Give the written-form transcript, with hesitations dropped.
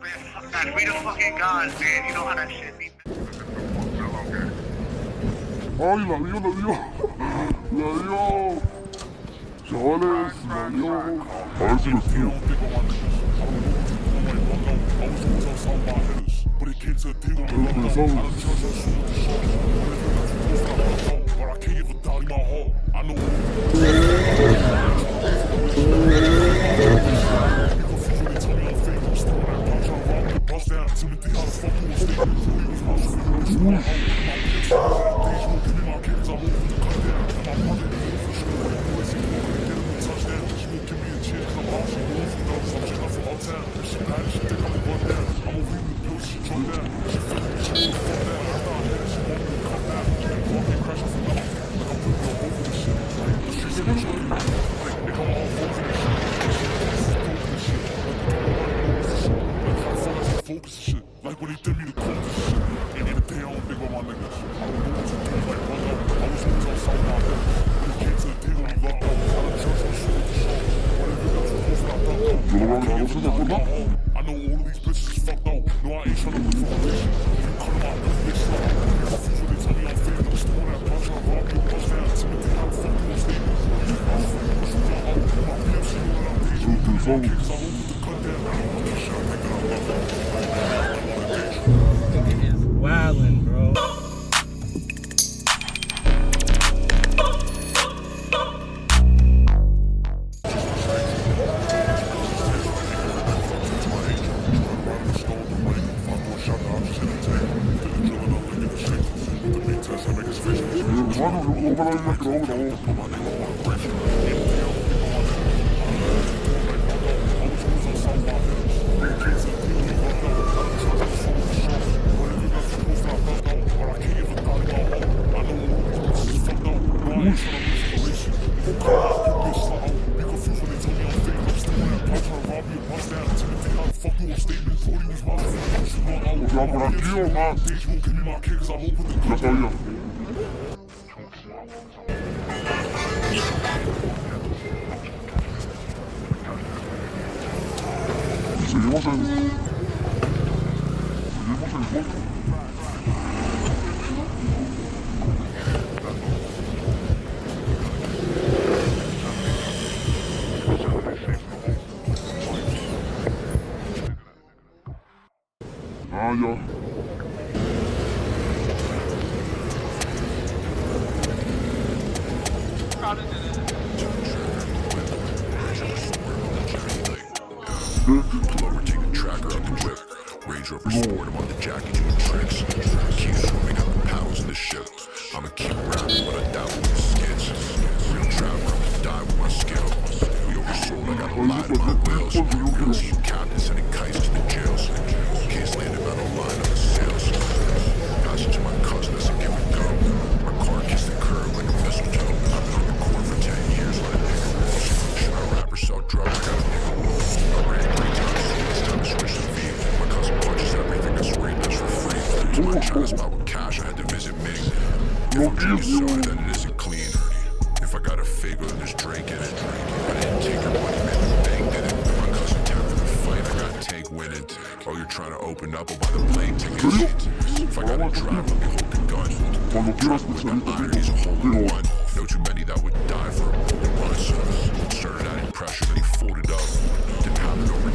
Man, we the fucking gods, man. You know how that shit be. Ay, la dio, la dio. La dio. Chavales, la dio. A ver si lo esquivo. Focus shit, like when he did me the coldest shit. And in the day I don't think about my niggas. I don't know what to do, like run up. I was always on South my head. When it came to the deal, I lucked out. I done church on shoot with the show. Whatever that's supposed to I ducked out. I know all of these bitches is fucked out. No, I ain't tryna look for a bitch. You cut them out, this bitch slow. You confused when they tell me I'm fake. I'm still on that punch, I rob you, punch down. Timothy, how the fuck you gon' stay? I was fucking with you, my PMC, when I'm deja. My kids, I hope with the cut down. I don't want this shit, I think that I love it. Wildin', bro. Por aquí o más. Ya sabía. Seguimos en contra. Ah, ya. Overtaking tracker on the whip. Range Rover Sport, I'm on the jacket doing tricks. Keep swimming up the powers in the ship. I'ma keep rapping, but I doubt with the skits. Real traveler, I'ma die with my skill. We oversold, I got a lot of my wheels. Real team captain sending kites to the jails. Case landed metal line on the sails. Passage to my cousin, that's a give and go. My car kissed the curb like a mistletoe. I've been on the court for 10 years, let a nigga roll. Should I rap or sell drugs? I got a nigga roll. I ran 3 times, it's time to switch to V. My cousin punches everything, I swear that's for free. To my China spot with cash, I had to visit Ming. If I'm drinking soda, then it isn't clean. If I got a figure, then there's drink in it. I didn't take your money, man, the bank did it. My cousin tapped in the fight, I got tank winning. Oh, you're trying to open up, I'll buy the plane tickets. If I gotta drive, let me hold the gun. Driving with that iron, he's a hole in one. Know too many that would die for a bunch. Started adding pressure, then he folded up. Didn't have it over